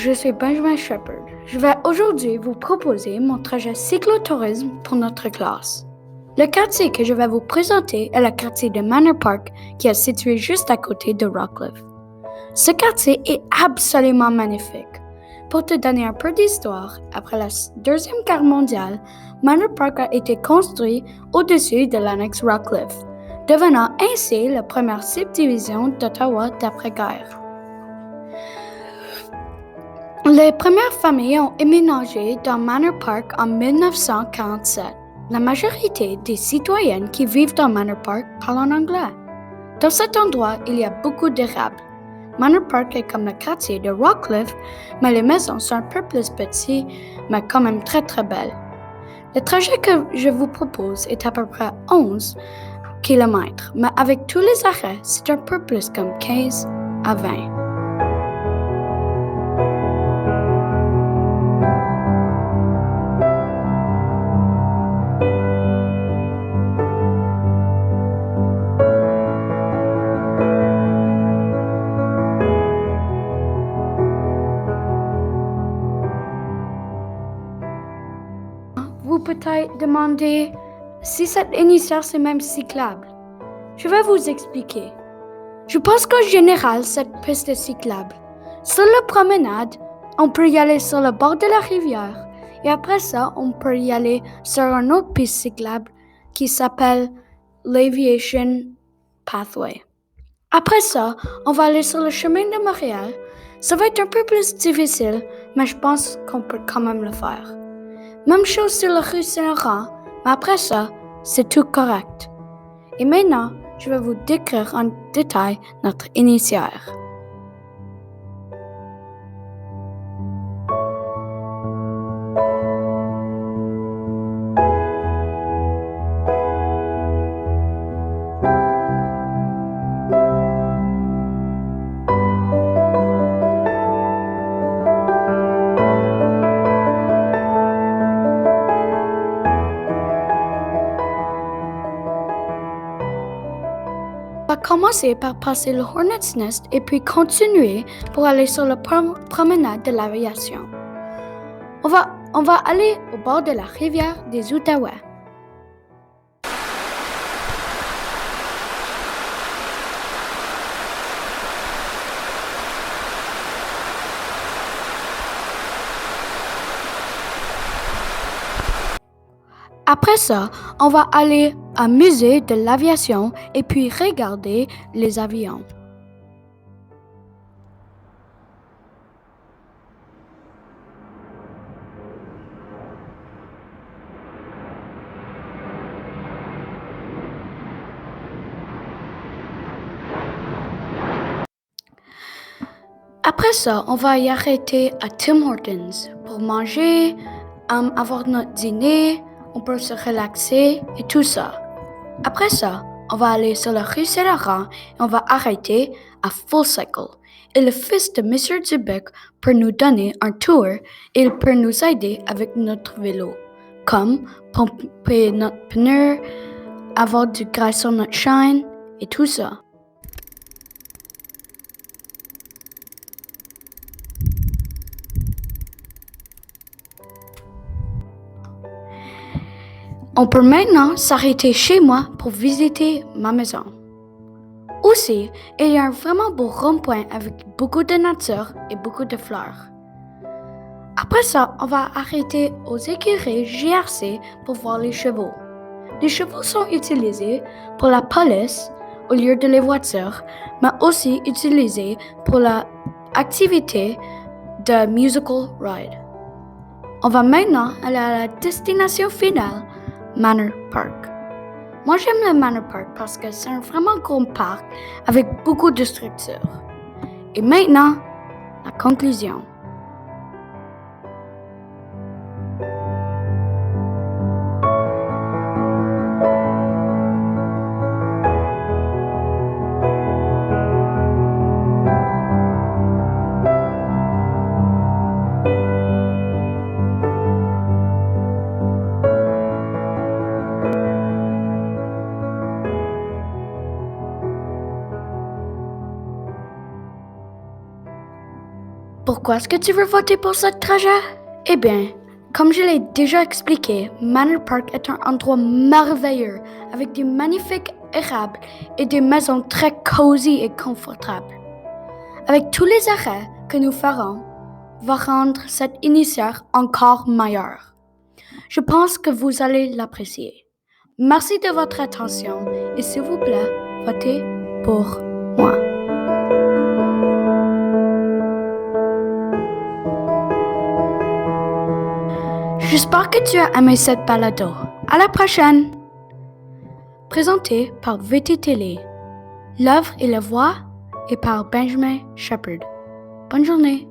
je suis Benjamin Shepherd. Je vais aujourd'hui vous proposer mon trajet cyclotourisme pour notre classe. Le quartier que je vais vous présenter est le quartier de Manor Park qui est situé juste à côté de Rockcliffe. Ce quartier est absolument magnifique. Pour te donner un peu d'histoire, après la Deuxième Guerre mondiale, Manor Park a été construit au-dessus de l'annexe Rockcliffe, devenant ainsi la première subdivision d'Ottawa d'après-guerre. Les premières familles ont éménagé dans Manor Park en 1947. La majorité des citoyennes qui vivent dans Manor Park parlent en anglais. Dans cet endroit, il y a beaucoup d'érables. Manor Park est comme le quartier de Rockcliffe, mais les maisons sont un peu plus petites, mais quand même très très belles. Le trajet que je vous propose est à peu près 11 km, mais avec tous les arrêts, c'est un peu plus comme 15 à 20. Vous peut-être demander si cette initiative c'est même cyclable. Je vais vous expliquer. Je pense qu'en général, cette piste est cyclable. Sur la promenade, on peut y aller sur le bord de la rivière et après ça, on peut y aller sur une autre piste cyclable qui s'appelle l'Aviation Pathway. Après ça, on va aller sur le chemin de Montréal. Ça va être un peu plus difficile, mais je pense qu'on peut quand même le faire. Même chose sur la rue Saint-Laurent, mais après ça, c'est tout correct. Et maintenant, je vais vous décrire en détail notre initiaire. On va commencer par passer le Hornet's Nest et puis continuer pour aller sur la promenade de l'aviation. On va aller au bord de la rivière des Outaouais. Après ça, on va aller au musée de l'aviation et puis regarder les avions. Après ça, on va y arrêter à Tim Hortons pour manger, avoir notre dîner, on peut se relaxer et tout ça. Après ça, on va aller sur la rue Saint-Laurent et on va arrêter à Full Cycle. Et le fils de M. Dubuc peut nous donner un tour et il peut nous aider avec notre vélo, comme pomper notre pneu, avoir du gras sur notre chaîne et tout ça. On peut maintenant s'arrêter chez moi pour visiter ma maison. Aussi, il y a un vraiment beau rond-point avec beaucoup de nature et beaucoup de fleurs. Après ça, on va arrêter aux écuries GRC pour voir les chevaux. Les chevaux sont utilisés pour la police au lieu de les voitures, mais aussi utilisés pour l'activité de musical ride. On va maintenant aller à la destination finale, Manor Park. Moi, j'aime le Manor Park parce que c'est un vraiment grand parc avec beaucoup de structures. Et maintenant, la conclusion. Pour Pourquoi est-ce que tu veux voter pour ce trajet? Eh bien, comme je l'ai déjà expliqué, Manor Park est un endroit merveilleux avec de magnifiques érables et des maisons très cosy et confortables. Avec tous les arrêts que nous ferons, va rendre cette initiative encore meilleure. Je pense que vous allez l'apprécier. Merci de votre attention et s'il vous plaît, votez pour moi. J'espère que tu as aimé cette balado. À la prochaine! Présenté par VT Télé. L'œuvre et la voix est par Benjamin Shepherd. Bonne journée!